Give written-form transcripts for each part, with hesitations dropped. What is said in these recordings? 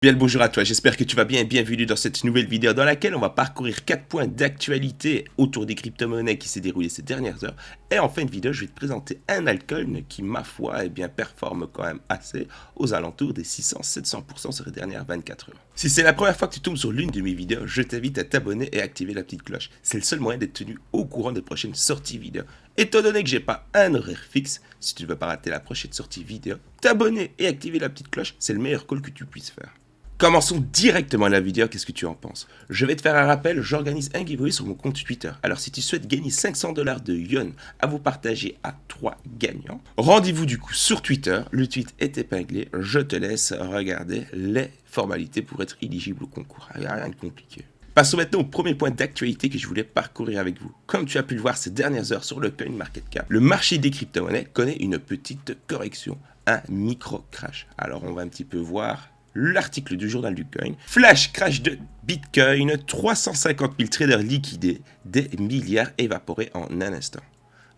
Bien le bonjour à toi, j'espère que tu vas bien et bienvenue dans cette nouvelle vidéo dans laquelle on va parcourir 4 points d'actualité autour des crypto-monnaies qui s'est déroulé ces dernières heures. Et en fin de vidéo, je vais te présenter un altcoin qui, ma foi, performe quand même assez aux alentours des 600-700% sur les dernières 24 heures. Si c'est la première fois que tu tombes sur l'une de mes vidéos, je t'invite à t'abonner et activer la petite cloche. C'est le seul moyen d'être tenu au courant des prochaines sorties vidéo. Étant donné que j'ai pas un horaire fixe, si tu ne veux pas rater la prochaine sortie vidéo, t'abonner et activer la petite cloche, c'est le meilleur call que tu puisses faire. Commençons directement la vidéo, qu'est-ce que tu en penses? Je vais te faire un rappel, j'organise un giveaway sur mon compte Twitter. Alors si tu souhaites gagner 500 $ de Yon à vous partager à 3 gagnants, rendez-vous du coup sur Twitter, le tweet est épinglé, je te laisse regarder les formalités pour être éligible au concours. Il n'y a rien de compliqué. Passons maintenant au premier point d'actualité que je voulais parcourir avec vous. Comme tu as pu le voir ces dernières heures sur le CoinMarketCap, le marché des crypto-monnaies connaît une petite correction, un micro-crash. Alors on va un petit peu voir l'article du journal du coin. Flash crash de Bitcoin, 350 000 traders liquidés, des milliards évaporés en un instant.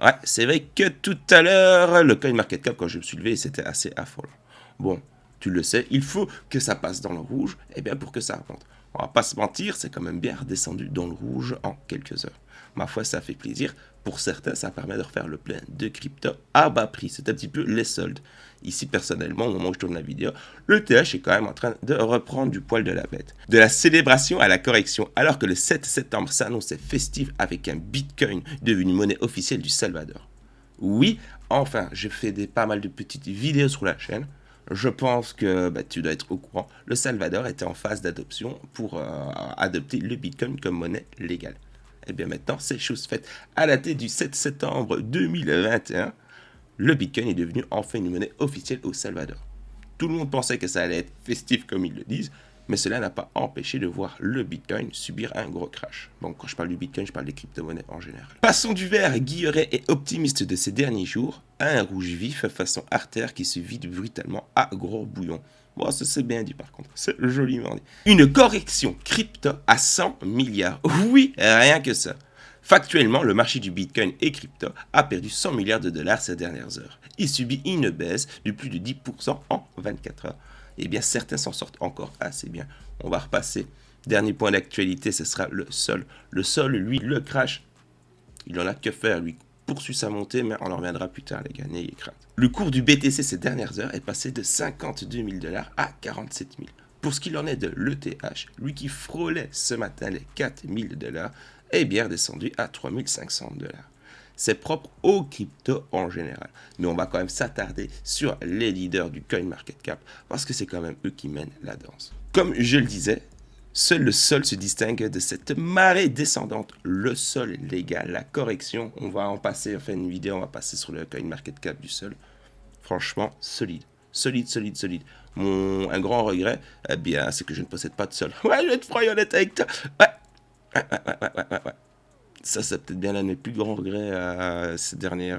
Ouais, c'est vrai que tout à l'heure, le CoinMarketCap, quand je me suis levé, c'était assez affolant. Bon, tu le sais, il faut que ça passe dans le rouge, et bien pour que ça remonte. On va pas se mentir, c'est quand même bien redescendu dans le rouge en quelques heures. Ma foi, ça fait plaisir. Pour certains, ça permet de refaire le plein de crypto à bas prix. C'est un petit peu les soldes. Ici, personnellement, au moment où je tourne la vidéo, le TH est quand même en train de reprendre du poil de la bête. De la célébration à la correction, alors que le 7 septembre s'annonçait festif avec un Bitcoin devenu monnaie officielle du Salvador. Oui, enfin, je fais pas mal de petites vidéos sur la chaîne. Je pense que tu dois être au courant. Le Salvador était en phase d'adoption pour adopter le Bitcoin comme monnaie légale. Et bien maintenant, c'est chose faite. À la date du 7 septembre 2021, le Bitcoin est devenu enfin une monnaie officielle au Salvador. Tout le monde pensait que ça allait être festif comme ils le disent, mais cela n'a pas empêché de voir le Bitcoin subir un gros crash. Bon, quand je parle du Bitcoin, je parle des crypto-monnaies en général. Passons du vert guilleret et optimiste de ces derniers jours à un rouge vif façon artère qui se vide brutalement à gros bouillon. Bon, ça c'est bien dit par contre, c'est joliment dit. Une correction crypto à 100 milliards. Oui, rien que ça. Factuellement, le marché du Bitcoin et crypto a perdu 100 milliards de dollars ces dernières heures. Il subit une baisse de plus de 10% en 24 heures. Eh bien, certains s'en sortent encore assez bien. On va repasser. Dernier point d'actualité, ce sera le sol. Le sol, lui, le crash. Il en a que faire, lui. Poursuit sa montée, mais on en reviendra plus tard, les gars, n'ayez crainte. Le cours du BTC ces dernières heures est passé de 52 000 $ à 47 000. Pour ce qu'il en est de l'ETH, lui qui frôlait ce matin les 4 000 $, est bien redescendu à 3 500 $. C'est propre aux cryptos en général. Mais on va quand même s'attarder sur les leaders du CoinMarketCap parce que c'est quand même eux qui mènent la danse. Comme je le disais, seul le sol se distingue de cette marée descendante. Le sol légal, la correction, on va en passer, enfin une vidéo, on va passer sur le CoinMarketCap du sol. Franchement, solide. Solide. Un grand regret, eh bien, c'est que je ne possède pas de sol. Ouais, je vais être franc et honnête avec toi. Ouais. Ça, c'est peut-être bien l'un de mes plus grands regrets ces derniers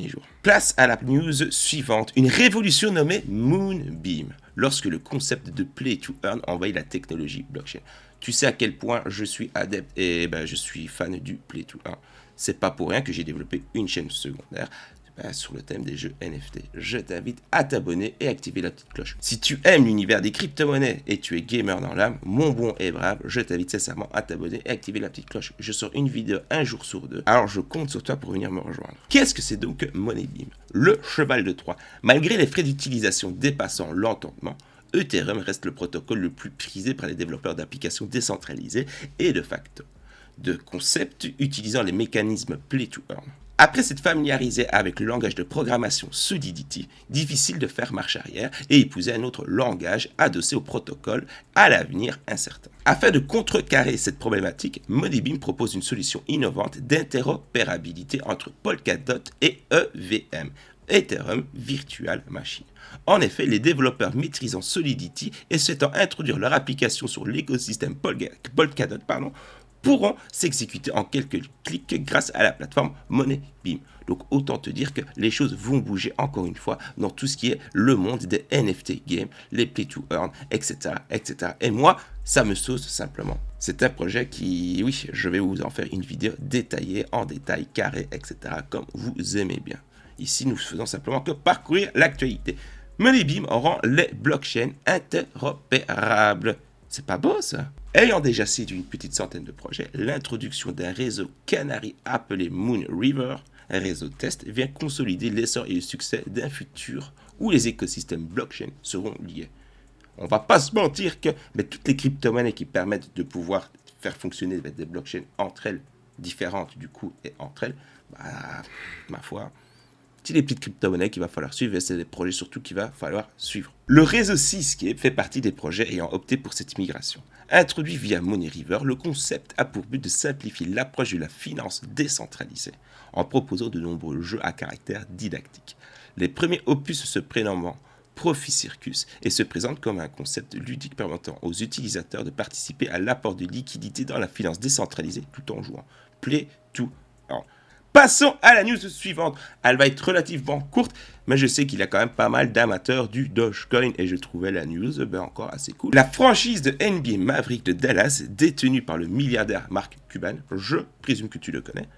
jours. Place à la news suivante. Une révolution nommée Moonbeam. Lorsque le concept de Play to Earn envahit la technologie blockchain. Tu sais à quel point je suis adepte et je suis fan du Play to Earn. C'est pas pour rien que j'ai développé une chaîne secondaire sur le thème des jeux NFT. Je t'invite à t'abonner et activer la petite cloche. Si tu aimes l'univers des crypto-monnaies et tu es gamer dans l'âme, mon bon et brave, je t'invite sincèrement à t'abonner et activer la petite cloche. Je sors une vidéo un jour sur deux, alors je compte sur toi pour venir me rejoindre. Qu'est-ce que c'est donc Moonbeam? Le cheval de Troie. Malgré les frais d'utilisation dépassant l'entendement, Ethereum reste le protocole le plus prisé par les développeurs d'applications décentralisées et de facto de concepts utilisant les mécanismes Play to Earn. Après s'être familiarisé avec le langage de programmation Solidity, difficile de faire marche arrière et épouser un autre langage adossé au protocole à l'avenir incertain. Afin de contrecarrer cette problématique, Moonbeam propose une solution innovante d'interopérabilité entre Polkadot et EVM, Ethereum Virtual Machine. En effet, les développeurs maîtrisant Solidity et souhaitant introduire leur application sur l'écosystème Polkadot pourront s'exécuter en quelques clics grâce à la plateforme Moonbeam. Donc autant te dire que les choses vont bouger encore une fois dans tout ce qui est le monde des NFT games, les play to earn, etc. Et moi, ça me sauce simplement. C'est un projet qui, oui, je vais vous en faire une vidéo détaillée, en détail, carré, etc. comme vous aimez bien. Ici, nous faisons simplement que parcourir l'actualité. Moneybeam rend les blockchains interopérables. C'est pas beau ça? Ayant déjà séduit une petite centaine de projets, l'introduction d'un réseau Canary appelé Moon River, un réseau test, vient consolider l'essor et le succès d'un futur où les écosystèmes blockchain seront liés. On va pas se mentir que toutes les crypto-monnaies qui permettent de pouvoir faire fonctionner des blockchains entre elles, différentes du coup et entre elles, ma foi, c'est les petites crypto-monnaies qu'il va falloir suivre et c'est des projets surtout qu'il va falloir suivre. Le réseau Seascape fait partie des projets ayant opté pour cette migration. Introduit via Money River, le concept a pour but de simplifier l'approche de la finance décentralisée en proposant de nombreux jeux à caractère didactique. Les premiers opus se prénommant Profit Circus et se présentent comme un concept ludique permettant aux utilisateurs de participer à l'apport de liquidités dans la finance décentralisée tout en jouant. Play to earn. Passons à la news suivante. Elle va être relativement courte, mais je sais qu'il y a quand même pas mal d'amateurs du Dogecoin et je trouvais la news encore assez cool. La franchise de NBA Maverick de Dallas, détenue par le milliardaire Mark Cuban, je présume que tu le connais,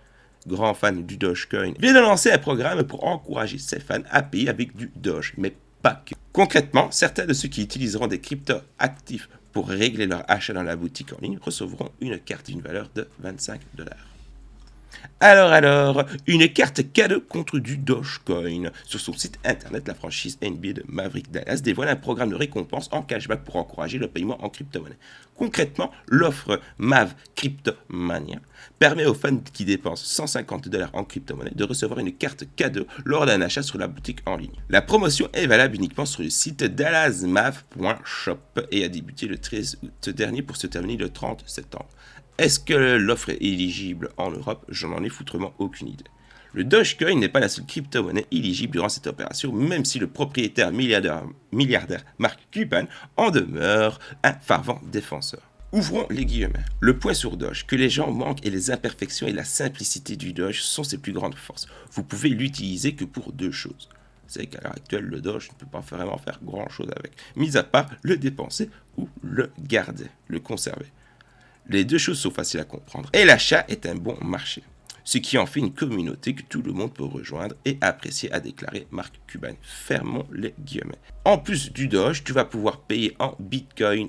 grand fan du Dogecoin, vient de lancer un programme pour encourager ses fans à payer avec du Doge, mais pas que. Concrètement, certains de ceux qui utiliseront des crypto-actifs pour régler leur achat dans la boutique en ligne recevront une carte d'une valeur de 25 $. Alors, une carte cadeau contre du Dogecoin. Sur son site internet, la franchise NBA de Maverick Dallas dévoile un programme de récompense en cashback pour encourager le paiement en crypto-monnaie. Concrètement, l'offre Mav Cryptomania permet aux fans qui dépensent 150 $ en crypto-monnaie de recevoir une carte cadeau lors d'un achat sur la boutique en ligne. La promotion est valable uniquement sur le site dallasmav.shop et a débuté le 13 août dernier pour se terminer le 30 septembre. Est-ce que l'offre est éligible en Europe? Je n'en ai foutrement aucune idée. Le Dogecoin n'est pas la seule crypto-monnaie éligible durant cette opération, même si le propriétaire milliardaire Mark Cuban en demeure un fervent défenseur. Ouvrons les guillemets. Le point sur Doge, que les gens manquent et les imperfections et la simplicité du Doge sont ses plus grandes forces. Vous pouvez l'utiliser que pour deux choses. C'est qu'à l'heure actuelle, le Doge ne peut pas vraiment faire grand chose avec, mis à part le dépenser ou le garder, le conserver. Les deux choses sont faciles à comprendre et l'achat est un bon marché. Ce qui en fait une communauté que tout le monde peut rejoindre et apprécier, a déclaré Mark Cuban. Fermons les guillemets. En plus du Doge, tu vas pouvoir payer en Bitcoin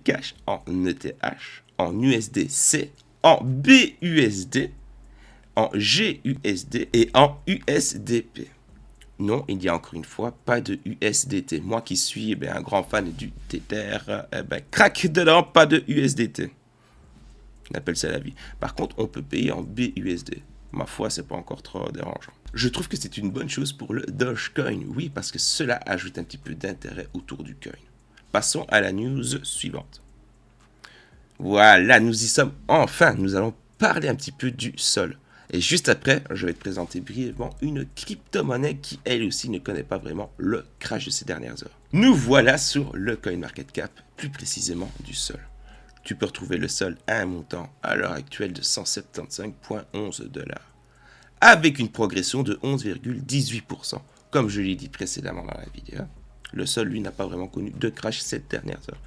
Cash, en ETH, en USDC, en BUSD, en GUSD et en USDP. Non, il y a encore une fois pas de USDT. Moi qui suis un grand fan du Tether, craque dedans, pas de USDT. On appelle ça la vie. Par contre, on peut payer en BUSD. Ma foi, c'est pas encore trop dérangeant. Je trouve que c'est une bonne chose pour le Dogecoin, oui, parce que cela ajoute un petit peu d'intérêt autour du coin. Passons à la news suivante. Voilà, nous y sommes enfin. Nous allons parler un petit peu du sol. Et juste après, je vais te présenter brièvement une crypto-monnaie qui, elle aussi, ne connaît pas vraiment le crash de ces dernières heures. Nous voilà sur le CoinMarketCap, plus précisément du sol. Tu peux retrouver le sol à un montant à l'heure actuelle de 175,11 $, avec une progression de 11,18%. Comme je l'ai dit précédemment dans la vidéo, le sol, lui, n'a pas vraiment connu de crash ces dernières heures.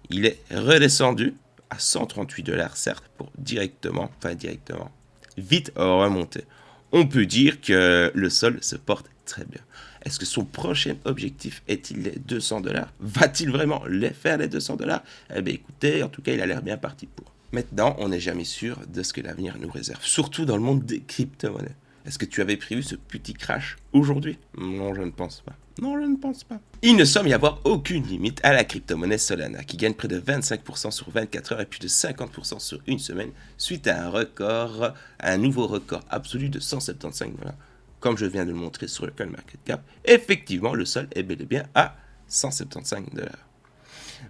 Il est redescendu à 138 $, certes, pour directement, vite remonter. On peut dire que le sol se porte très bien. Est-ce que son prochain objectif est-il les 200 $? Va-t-il vraiment les faire les 200 $? Eh bien écoutez, en tout cas il a l'air bien parti pour. Maintenant, on n'est jamais sûr de ce que l'avenir nous réserve, surtout dans le monde des crypto-monnaies. Est-ce que tu avais prévu ce petit crash aujourd'hui? Non, je ne pense pas. Il ne semble y avoir aucune limite à la crypto-monnaie Solana, qui gagne près de 25% sur 24 heures et plus de 50% sur une semaine, suite à un nouveau record absolu de 175 $. Comme je viens de le montrer sur le CoinMarketCap, effectivement, le sol est bel et bien à 175 $.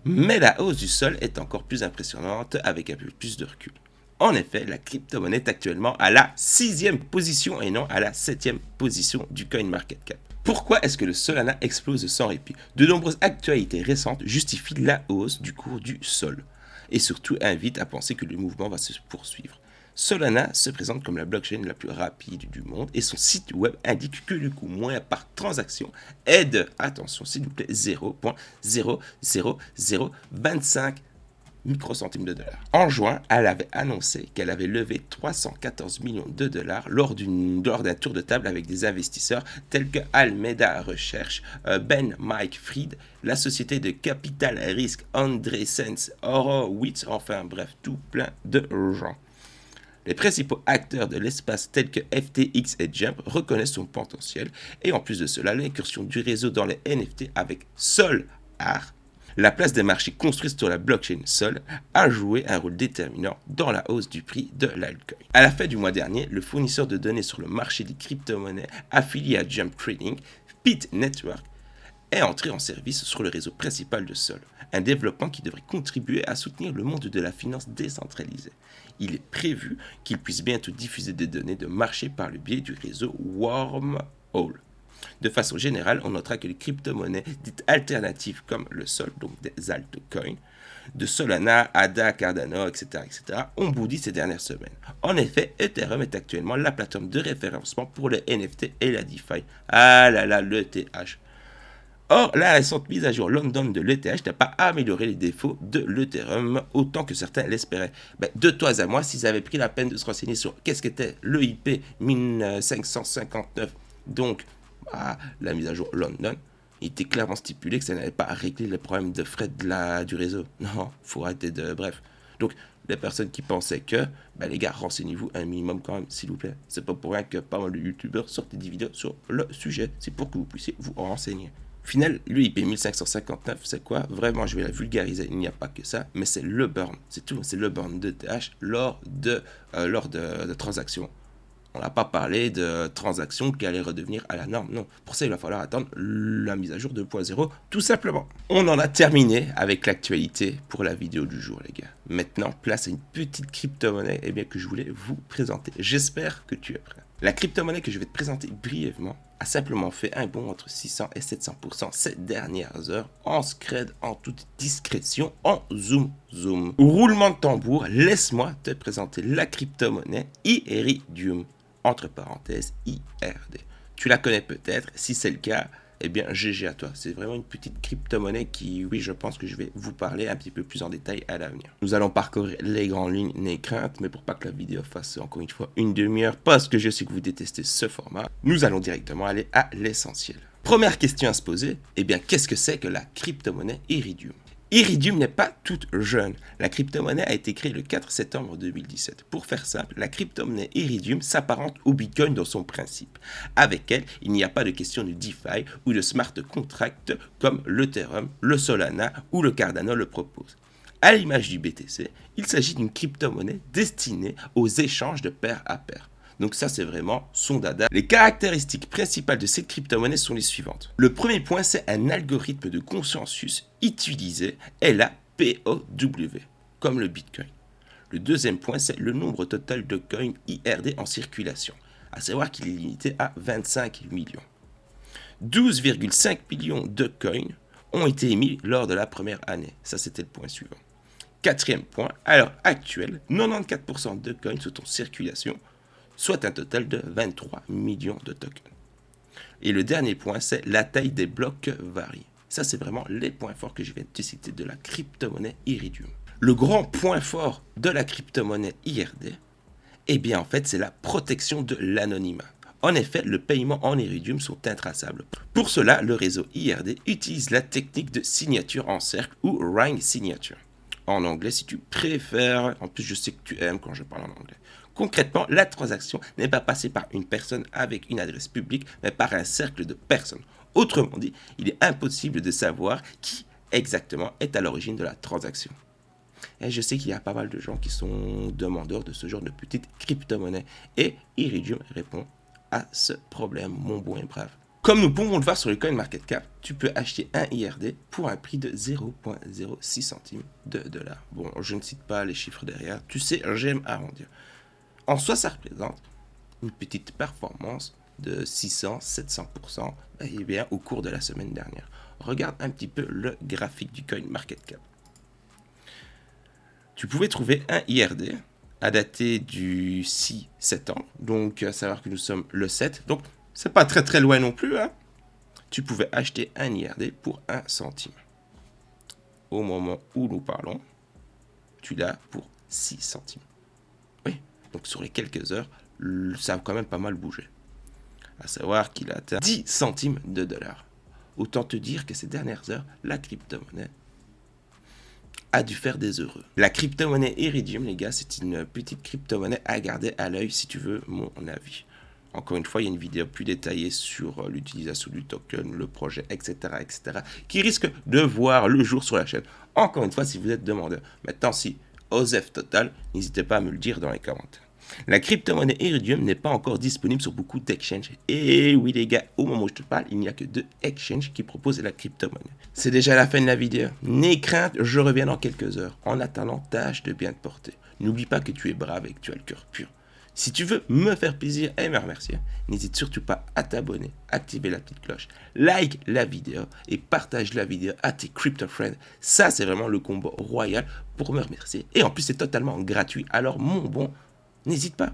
Mais la hausse du sol est encore plus impressionnante avec un peu plus de recul. En effet, la crypto-monnaie est actuellement à la 6e position et non à la 7e position du CoinMarketCap. Pourquoi est-ce que le Solana explose sans répit? De nombreuses actualités récentes justifient la hausse du cours du Sol et surtout invitent à penser que le mouvement va se poursuivre. Solana se présente comme la blockchain la plus rapide du monde et son site web indique que le coût moyen par transaction est de, attention s'il vous plaît, 0,00025 microcentimes de dollars. En juin, elle avait annoncé qu'elle avait levé 314 millions de dollars lors d'un tour de table avec des investisseurs tels que Alameda Research, Ben Mike Fried, la société de capital risque Andreessen Horowitz, enfin bref, tout plein de gens. Les principaux acteurs de l'espace tels que FTX et Jump reconnaissent son potentiel et en plus de cela, l'incursion du réseau dans les NFT avec Solar, la place des marchés construits sur la blockchain Sol, a joué un rôle déterminant dans la hausse du prix de l'altcoin. À la fin du mois dernier, le fournisseur de données sur le marché des crypto-monnaies affilié à Jump Trading, Pit Network, est entré en service sur le réseau principal de Sol, un développement qui devrait contribuer à soutenir le monde de la finance décentralisée. Il est prévu qu'il puisse bientôt diffuser des données de marché par le biais du réseau Wormhole. De façon générale, on notera que les crypto-monnaies dites alternatives comme le Sol, donc des altcoins, de Solana, ADA, Cardano, etc., ont boudi ces dernières semaines. En effet, Ethereum est actuellement la plateforme de référencement pour les NFT et la DeFi. Ah là là, l'ETH. Or, la récente mise à jour London de l'ETH n'a pas amélioré les défauts de l'Ethereum autant que certains l'espéraient. De toi à moi, s'ils avaient pris la peine de se renseigner sur qu'est-ce qu'était l'EIP 1559, donc la mise à jour London, il était clairement stipulé que ça n'allait pas régler les problèmes de frais du réseau. Non, faut arrêter de... Bref. Donc, les personnes qui pensaient que, les gars, renseignez-vous un minimum quand même, s'il vous plaît. C'est pas pour rien que pas mal de youtubeurs sortent des vidéos sur le sujet. C'est pour que vous puissiez vous renseigner. Final, l'UIP 1559, c'est quoi? Vraiment, je vais la vulgariser, il n'y a pas que ça, mais c'est le burn, c'est tout, c'est le burn d'ETH lors de transactions. On n'a pas parlé de transactions qui allaient redevenir à la norme, non. Pour ça, il va falloir attendre la mise à jour 2.0, tout simplement. On en a terminé avec l'actualité pour la vidéo du jour, les gars. Maintenant, place à une petite crypto-monnaie que je voulais vous présenter. J'espère que tu es prêt. La crypto-monnaie que je vais te présenter brièvement a simplement fait un bond entre 600 et 700% ces dernières heures, en scred, en toute discrétion, en zoom. Roulement de tambour, laisse-moi te présenter la crypto-monnaie Iridium, entre parenthèses IRD. Tu la connais peut-être, si c'est le cas, GG à toi. C'est vraiment une petite crypto-monnaie qui, oui, je pense que je vais vous parler un petit peu plus en détail à l'avenir. Nous allons parcourir les grandes lignes, n'aie crainte, mais pour pas que la vidéo fasse encore une fois une demi-heure, parce que je sais que vous détestez ce format, nous allons directement aller à l'essentiel. Première question à se poser, qu'est-ce que c'est que la crypto-monnaie Iridium ? Iridium n'est pas toute jeune. La crypto-monnaie a été créée le 4 septembre 2017. Pour faire simple, la crypto-monnaie Iridium s'apparente au Bitcoin dans son principe. Avec elle, il n'y a pas de question de DeFi ou de smart contract comme l'Ethereum, le Solana ou le Cardano le proposent. À l'image du BTC, il s'agit d'une crypto-monnaie destinée aux échanges de pair à pair. Donc ça, c'est vraiment son dada. Les caractéristiques principales de cette crypto-monnaie sont les suivantes. Le premier point, c'est un algorithme de consensus utilisé, est la POW, comme le Bitcoin. Le deuxième point, c'est le nombre total de coins IRD en circulation, à savoir qu'il est limité à 25 millions. 12,5 millions de coins ont été émis lors de la première année. Ça, c'était le point suivant. Quatrième point, à l'heure actuelle, 94% de coins sont en circulation, soit un total de 23 millions de tokens. Et le dernier point, c'est la taille des blocs varie. Ça, c'est vraiment les points forts que je viens de te citer de la crypto-monnaie Iridium. Le grand point fort de la crypto-monnaie IRD, en fait, c'est la protection de l'anonymat. En effet, le paiement en Iridium sont intraçables. Pour cela, le réseau IRD utilise la technique de signature en cercle ou ring signature. En anglais, si tu préfères. En plus, je sais que tu aimes quand je parle en anglais. Concrètement, la transaction n'est pas passée par une personne avec une adresse publique, mais par un cercle de personnes. Autrement dit, il est impossible de savoir qui exactement est à l'origine de la transaction. Et je sais qu'il y a pas mal de gens qui sont demandeurs de ce genre de petite crypto-monnaie. Et Iridium répond à ce problème, mon bon et brave. Comme nous pouvons le voir sur le CoinMarketCap, tu peux acheter un IRD pour un prix de 0,06 centimes de dollars. Bon, je ne cite pas les chiffres derrière. Tu sais, j'aime arrondir. En soi, ça représente une petite performance de 600-700% au cours de la semaine dernière. Regarde un petit peu le graphique du CoinMarketCap. Tu pouvais trouver un IRD à dater du 6 septembre, donc à savoir que nous sommes le 7, donc c'est pas très loin non plus. Tu pouvais acheter un IRD pour 1 centime. Au moment où nous parlons, tu l'as pour 6 centimes. Oui, donc sur les quelques heures, ça a quand même pas mal bougé. À savoir qu'il a atteint 10 centimes de dollars. Autant te dire que ces dernières heures, la crypto-monnaie a dû faire des heureux. La crypto-monnaie Iridium, les gars, c'est une petite crypto-monnaie à garder à l'œil si tu veux mon avis. Encore une fois, il y a une vidéo plus détaillée sur l'utilisation du token, le projet, etc., qui risque de voir le jour sur la chaîne. Encore une fois, si vous êtes demandeur. Maintenant, si OSEF total, n'hésitez pas à me le dire dans les commentaires. La crypto-monnaie Iridium n'est pas encore disponible sur beaucoup d'exchanges. Et oui les gars, au moment où je te parle, il n'y a que 2 exchanges qui proposent la crypto-monnaie. C'est déjà la fin de la vidéo. N'aie crainte, je reviens dans quelques heures. En attendant, tâche de bien te porter. N'oublie pas que tu es brave et que tu as le cœur pur. Si tu veux me faire plaisir et me remercier, n'hésite surtout pas à t'abonner, activer la petite cloche, like la vidéo et partage la vidéo à tes crypto friends. Ça, c'est vraiment le combo royal pour me remercier. Et en plus, c'est totalement gratuit. Alors, mon bon, n'hésite pas.